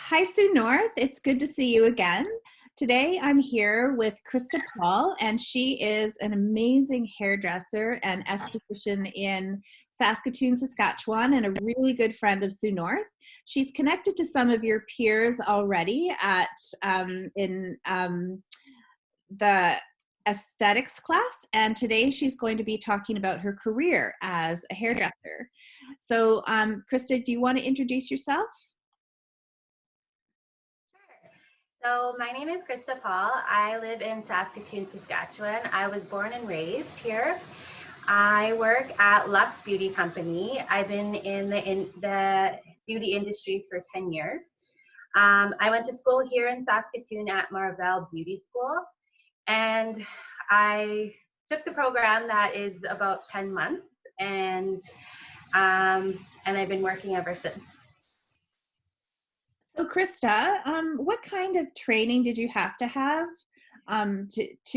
Hi, Sue North. It's good to see you again. Today I'm here with Krista Paul, and she is an amazing hairdresser and esthetician in Saskatoon, Saskatchewan, and a really good friend of Sue North. She's connected to some of your peers already at in the aesthetics class, and today she's going to be talking about her career as a hairdresser. So, Krista, do you want to introduce yourself? So my name is Krista Paul. I live in Saskatoon, Saskatchewan. I was born and raised here. I work at Luxe Beauty Company. I've been in the beauty industry for 10 years. I went to school here in Saskatoon at Marvell Beauty School, and I took the program that is about 10 months, and I've been working ever since. So, Krista, what kind of training did you have to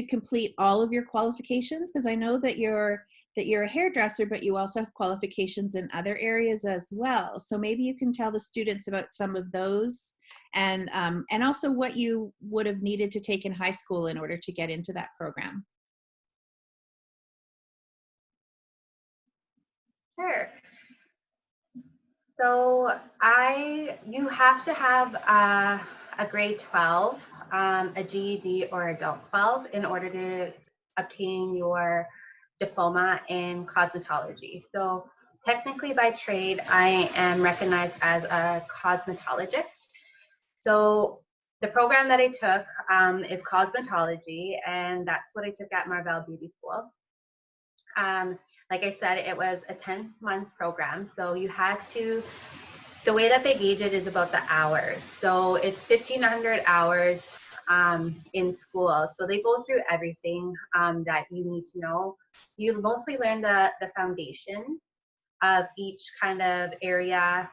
complete all of your qualifications? Because I know that you're a hairdresser, but you also have qualifications in other areas as well. So maybe you can tell the students about some of those, and also what you would have needed to take in high school in order to get into that program. Sure. So you have to have a grade 12, a GED or adult 12 in order to obtain your diploma in cosmetology. So technically by trade, I am recognized as a cosmetologist. So the program that I took is cosmetology, and that's what I took at Marvell Beauty School. Like I said, it was a 10-month program. So you had to, the way that they gauge it is about the hours. So it's 1,500 hours in school. So they go through everything that you need to know. You mostly learn the foundation of each kind of area,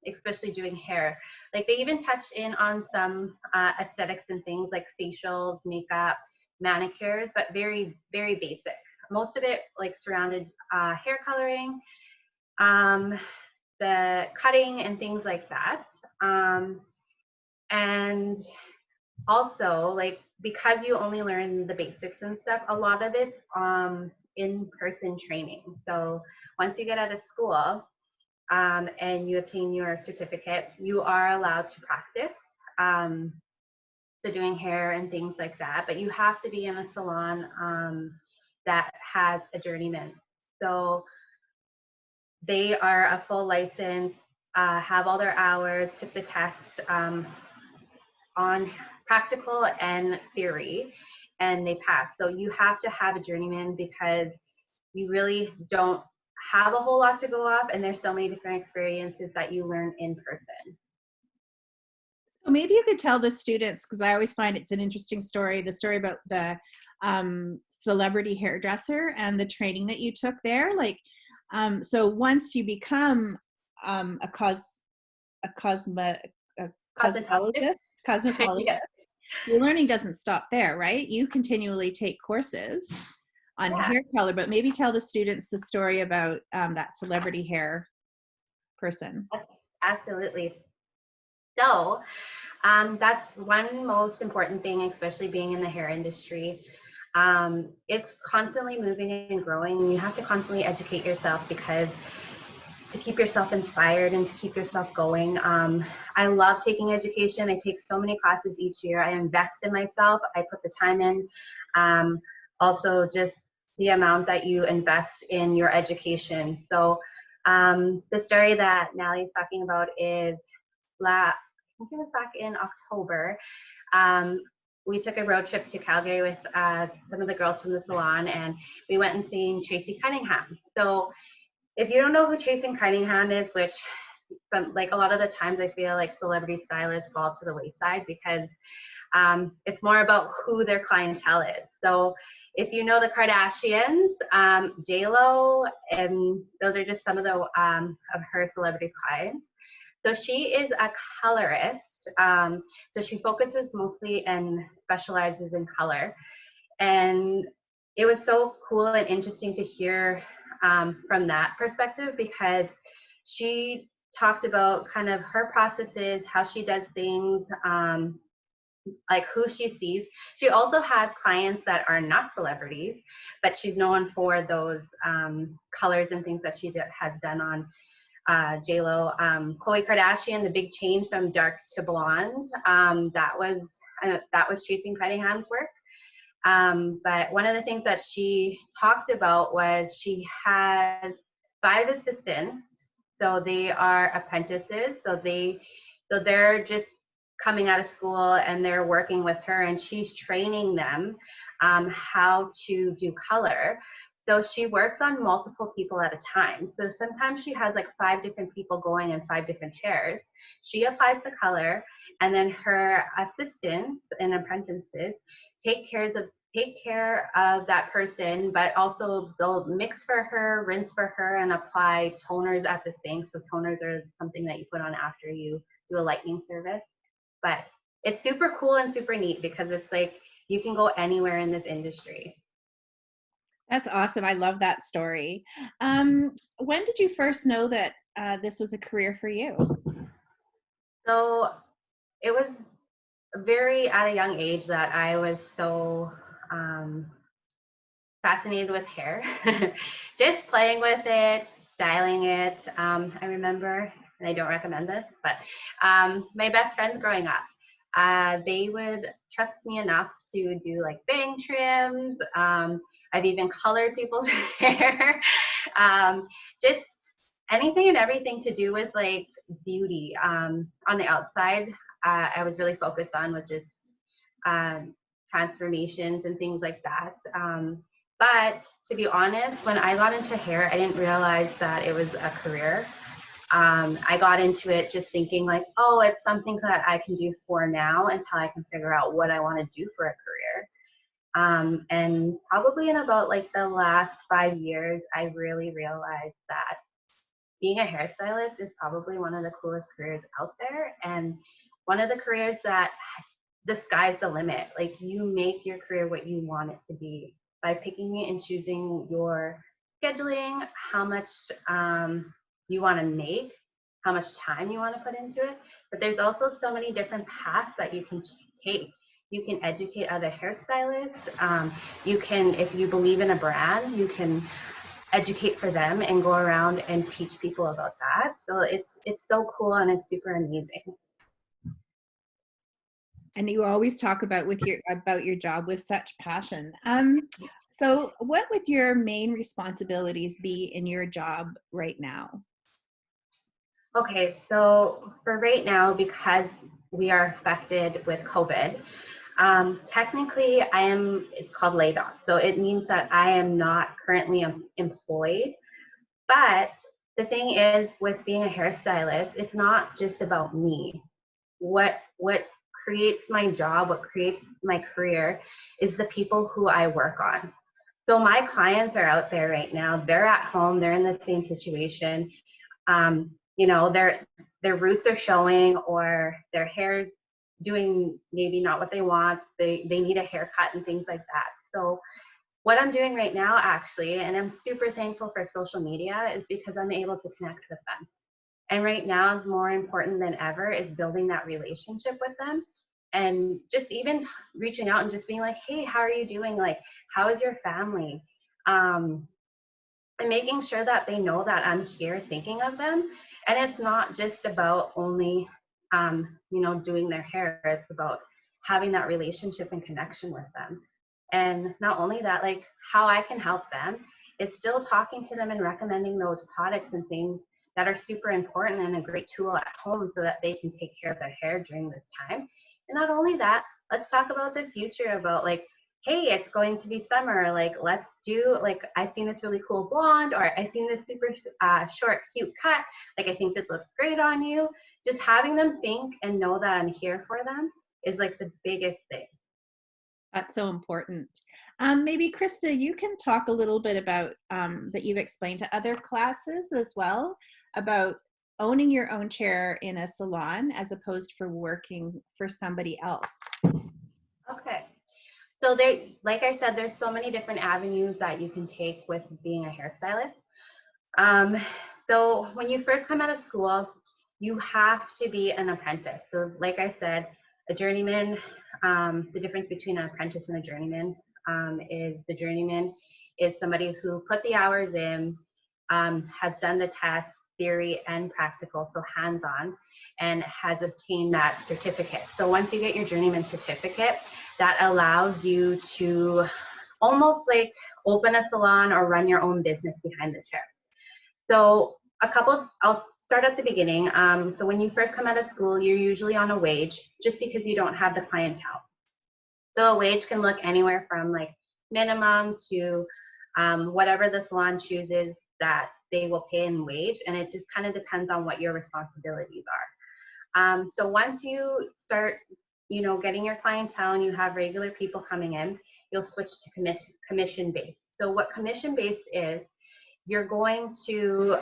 especially doing hair. Like they even touch in on some aesthetics and things like facials, makeup, manicures, but very, very basic. Most of it like surrounded hair coloring, the cutting and things like that. And also like, because you only learn the basics and stuff, a lot of it's in-person training. So once you get out of school and you obtain your certificate, you are allowed to practice. So doing hair and things like that, but you have to be in a salon that has a journeyman. So they are a full license, have all their hours, took the test on practical and theory, and they passed. So you have to have a journeyman because you really don't have a whole lot to go off, and there's so many different experiences that you learn in person. So maybe you could tell the students, because I always find it's an interesting story, the story about the celebrity hairdresser and the training that you took there. Like, so once you become a cosmetologist, Yes. your learning doesn't stop there, right? You continually take courses on hair color, but maybe tell the students the story about that celebrity hair person. Absolutely. So that's one most important thing, especially being in the hair industry. It's constantly moving and growing, and you have to constantly educate yourself because to keep yourself inspired and to keep yourself going. I love taking education. I take so many classes each year. I invest in myself. I put the time in. Also, just the amount that you invest in your education. So the story that Nally is talking about is I think it was back in October. We took a road trip to Calgary with some of the girls from the salon, and we went and seen Tracy Cunningham. So if you don't know who Tracy Cunningham is, which like a lot of the times I feel like celebrity stylists fall to the wayside because it's more about who their clientele is. So if you know the Kardashians, J-Lo, and those are just some of the of her celebrity clients. So she is a colorist. So she focuses mostly and specializes in color. And it was so cool and interesting to hear from that perspective because she talked about kind of her processes, how she does things, like who she sees. She also has clients that are not celebrities, but she's known for those colors and things that she has done on J-Lo. Khloe Kardashian, the big change from dark to blonde, that was Tracy Cunningham's work. But one of the things that she talked about was she has 5 assistants. So they are apprentices. So they're just coming out of school and they're working with her, and she's training them how to do color. So she works on multiple people at a time. So sometimes she has like 5 different people going in 5 different chairs. She applies the color, and then her assistants and apprentices take care of that person, but also they'll mix for her, rinse for her, and apply toners at the sink. So toners are something that you put on after you do a lightening service. But it's super cool and super neat because it's like you can go anywhere in this industry. That's awesome. I love that story. When did you first know that this was a career for you? So it was very at a young age that I was so fascinated with hair, just playing with it, styling it. I remember, and I don't recommend this, but my best friends growing up, they would trust me enough to do like bang trims. I've even colored people's hair. Just anything and everything to do with like beauty. On the outside, I was really focused on with just transformations and things like that. But to be honest, when I got into hair, I didn't realize that it was a career. I got into it just thinking like, oh, it's something that I can do for now until I can figure out what I want to do for a career. And probably in about like the last 5 years, I really realized that being a hairstylist is probably one of the coolest careers out there, and one of the careers that the sky's the limit. Like you make your career what you want it to be by picking and choosing your scheduling, how much you want to make, how much time you want to put into it. But there's also so many different paths that you can take. You can educate other hairstylists. You can, if you believe in a brand, you can educate for them and go around and teach people about that. So it's so cool and it's super amazing. And you always talk about your job with such passion. So what would your main responsibilities be in your job right now? Okay, so for right now, because we are affected with COVID, technically it's called laid off. So it means that I am not currently employed. But the thing is, with being a hairstylist, it's not just about me. What creates my job, what creates my career is the people who I work on. So my clients are out there right now. They're at home. They're in the same situation. You know, their roots are showing, or their hair's doing maybe not what they want. They need a haircut and things like that. So what I'm doing right now, actually, and I'm super thankful for social media, is because I'm able to connect with them. And right now, more important than ever is building that relationship with them, and just even reaching out and just being like, hey, how are you doing? Like, how is your family? And making sure that they know that I'm here thinking of them. And it's not just about only, doing their hair. It's about having that relationship and connection with them. And not only that, like how I can help them, it's still talking to them and recommending those products and things that are super important and a great tool at home so that they can take care of their hair during this time. And not only that, let's talk about the future, about like, hey, it's going to be summer. Like, let's do, like, I've seen this really cool blonde, or I've seen this super short, cute cut. Like, I think this looks great on you. Just having them think and know that I'm here for them is like the biggest thing. That's so important. Maybe Krista, you can talk a little bit about that you've explained to other classes as well about owning your own chair in a salon as opposed for working for somebody else. Okay. So there, like I said, there's so many different avenues that you can take with being a hairstylist. So when you first come out of school, you have to be an apprentice. So like I said, a journeyman, the difference between an apprentice and a journeyman is the journeyman is somebody who put the hours in, has done the tests, theory and practical, so hands-on, and has obtained that certificate. So once you get your journeyman certificate, that allows you to almost like open a salon or run your own business behind the chair. So I'll start at the beginning. So when you first come out of school, you're usually on a wage just because you don't have the clientele. So a wage can look anywhere from like minimum to whatever the salon chooses that they will pay in wage, and it just kind of depends on what your responsibilities are. So once you start, getting your clientele and you have regular people coming in, you'll switch to commission-based. So what commission-based is, you're going to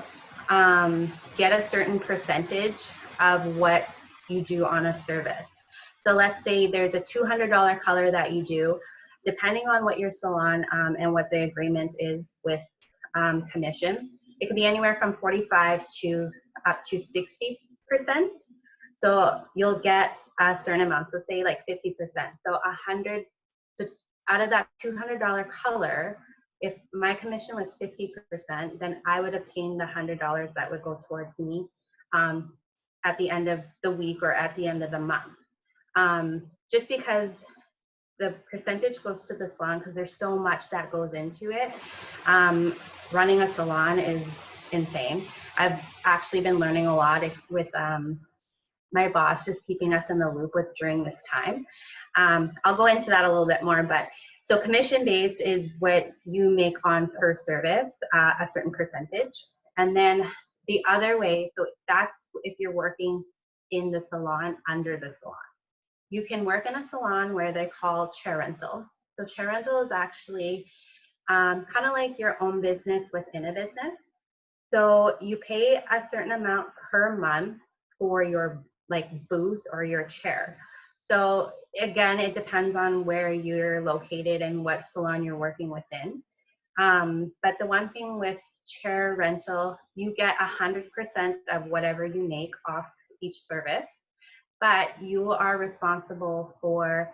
get a certain percentage of what you do on a service. So let's say there's a $200 color that you do, depending on what your salon and what the agreement is with commission. It could be anywhere from 45 to up to 60%. So you'll get a certain amount, so say like 50%. So out of that $200 color, if my commission was 50%, then I would obtain the $100 that would go towards me at the end of the week or at the end of the month. Just because the percentage goes to the salon, because there's so much that goes into it. Running a salon is insane. I've actually been learning a lot with my boss, just keeping us in the loop with during this time. I'll go into that a little bit more, but so commission-based is what you make on per service, a certain percentage. And then the other way, so that's if you're working in the salon, under the salon. You can work in a salon where they call chair rental. So chair rental is actually kind of like your own business within a business. So you pay a certain amount per month for your booth or your chair. So again, it depends on where you're located and what salon you're working within. But the one thing with chair rental, you get 100% of whatever you make off each service, but you are responsible for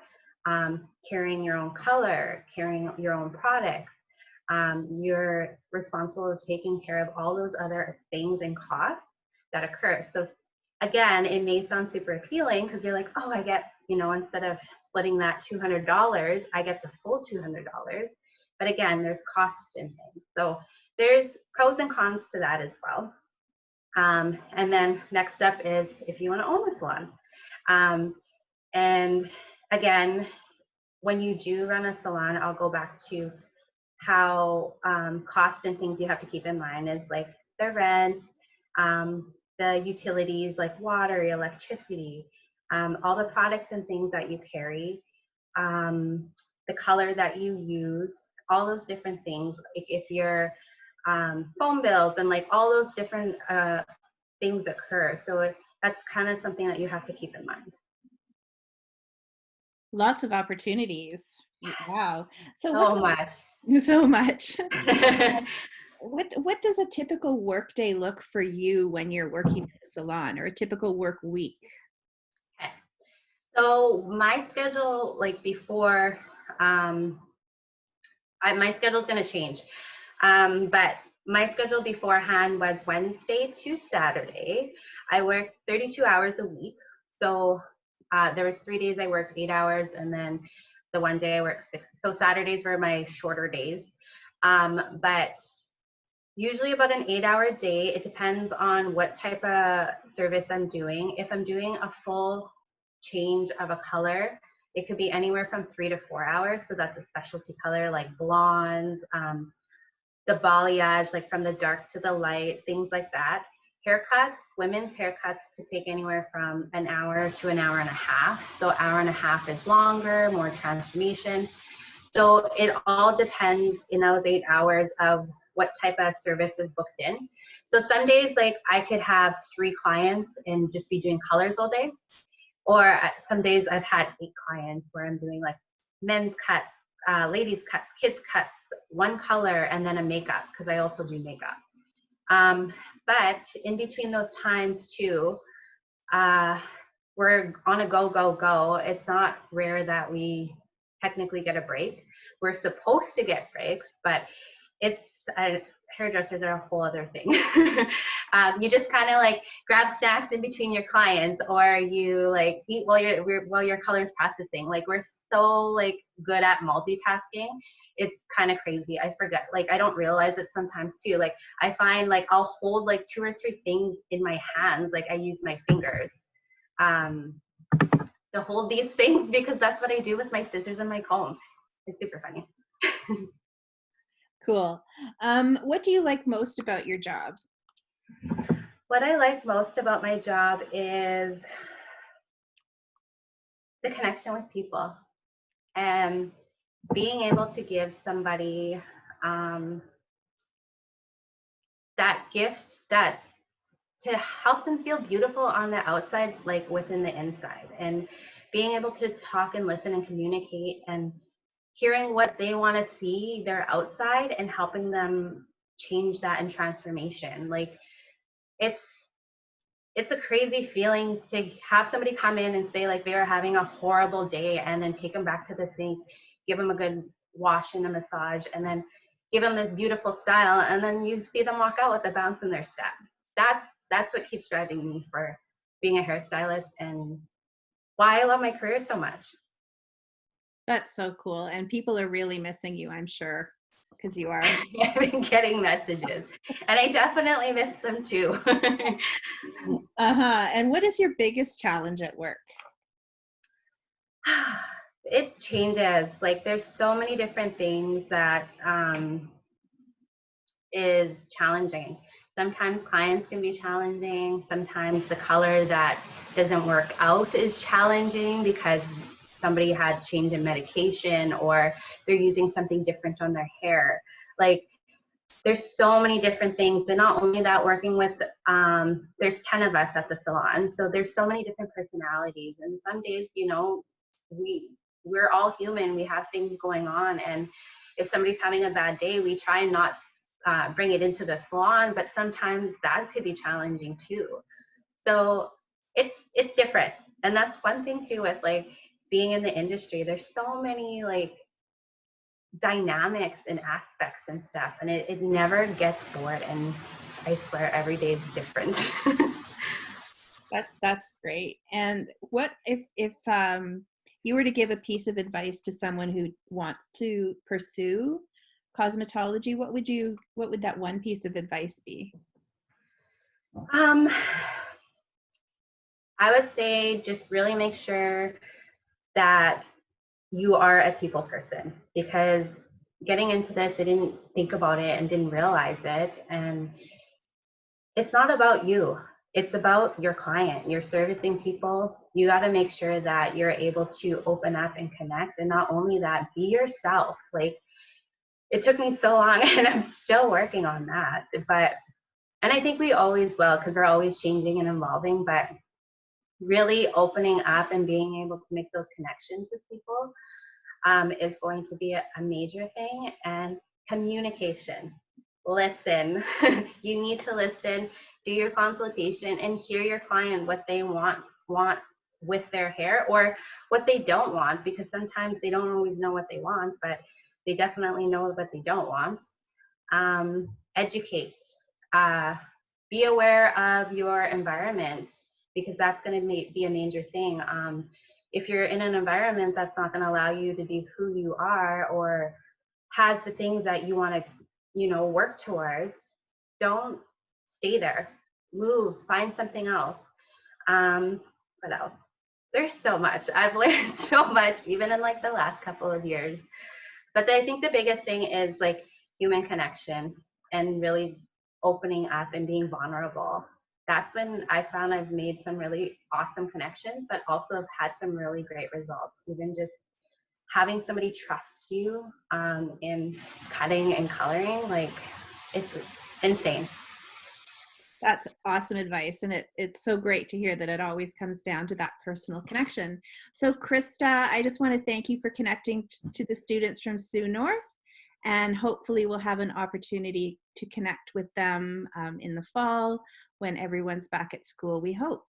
carrying your own color, carrying your own products. You're responsible for taking care of all those other things and costs that occur. So again, it may sound super appealing because you're like, oh, I get, instead of splitting that $200, I get the full $200. But again, there's costs in things. So there's pros and cons to that as well. And then next step is if you want to own a salon. And again, when you do run a salon, I'll go back to how costs and things you have to keep in mind is like the rent, the utilities like water, electricity, all the products and things that you carry, the color that you use, all those different things. If your phone bills and like all those different things occur. So that's kind of something that you have to keep in mind. Lots of opportunities. Wow. So much. So much. What does a typical work day look for you when you're working in a salon, or a typical work week? Okay. So my schedule, like before, my schedule is going to change. But my schedule beforehand was Wednesday to Saturday. I worked 32 hours a week. So there was 3 days I worked 8 hours, and then the one day I worked 6. So Saturdays were my shorter days. But usually about an 8-hour day. It depends on what type of service I'm doing. If I'm doing a full change of a color, it could be anywhere from 3 to 4 hours. So that's a specialty color like blondes, the balayage, like from the dark to the light, things like that. Haircuts, women's haircuts could take anywhere from an hour to an hour and a half. So hour and a half is longer, more transformation. So it all depends in those 8 hours of what type of service is booked in. So some days, like I could have 3 clients and just be doing colors all day. Or some days I've had 8 clients where I'm doing like men's cuts, ladies cuts, kids cuts, one color, and then a makeup, because I also do makeup. But in between those times too, we're on a go, go, go. It's not rare that we technically get a break. We're supposed to get breaks, but it's hairdressers are a whole other thing. You just kind of like grab snacks in between your clients, or you like eat while your color's processing. Like we're so like good at multitasking. It's kind of crazy. I forget, like I don't realize it sometimes too. Like I find like I'll hold like 2 or 3 things in my hands. Like I use my fingers to hold these things because that's what I do with my scissors and my comb. It's super funny. Cool. What do you like most about your job? What I like most about my job is the connection with people and being able to give somebody that gift that to help them feel beautiful on the outside, like within the inside, and being able to talk and listen and communicate and hearing what they want to see their outside and helping them change that in transformation. Like it's a crazy feeling to have somebody come in and say like they are having a horrible day and then take them back to the sink, give them a good wash and a massage, and then give them this beautiful style, and then you see them walk out with a bounce in their step. That's what keeps driving me for being a hairstylist and why I love my career so much. That's so cool. And people are really missing you, I'm sure, because you are. I've been getting messages, and I definitely miss them too. And what is your biggest challenge at work? It changes. Like there's so many different things that is challenging. Sometimes clients can be challenging. Sometimes the color that doesn't work out is challenging because somebody had change in medication or they're using something different on their hair. Like there's so many different things. And not only that, working with, there's 10 of us at the salon. So there's so many different personalities. And some days, you know, we're all human. We have things going on. And if somebody's having a bad day, we try and not bring it into the salon, but sometimes that could be challenging too. So it's different. And that's one thing too with like being in the industry. There's so many like dynamics and aspects and stuff, and it never gets bored, and I swear every day is different. That's great. And what if you were to give a piece of advice to someone who wants to pursue cosmetology, what would that one piece of advice be? I would say just really make sure that you are a people person, because getting into this, I didn't think about it and didn't realize it. And it's not about you. It's about your client. You're servicing people. You got to make sure that you're able to open up and connect. And not only that, be yourself. Like it took me so long and I'm still working on that. And I think we always will, because we're always changing and evolving, but really opening up and being able to make those connections with people is going to be a major thing. And communication. Listen. You need to listen, do your consultation, and hear your client what they want with their hair, or what they don't want, because sometimes they don't always know what they want, but they definitely know what they don't want. Educate. Be aware of your environment, because that's going to be a major thing. If you're in an environment that's not going to allow you to be who you are, or has the things that you want to, work towards, don't stay there. Move, find something else. What else? There's so much. I've learned so much, even in like the last couple of years. But I think the biggest thing is like human connection and really opening up and being vulnerable. That's when I found I've made some really awesome connections, but also have had some really great results. Even just having somebody trust you in cutting and coloring, like it's insane. That's awesome advice. And it's so great to hear that it always comes down to that personal connection. So Krista, I just want to thank you for connecting to the students from Sioux North, and hopefully we'll have an opportunity to connect with them in the fall when everyone's back at school, we hope.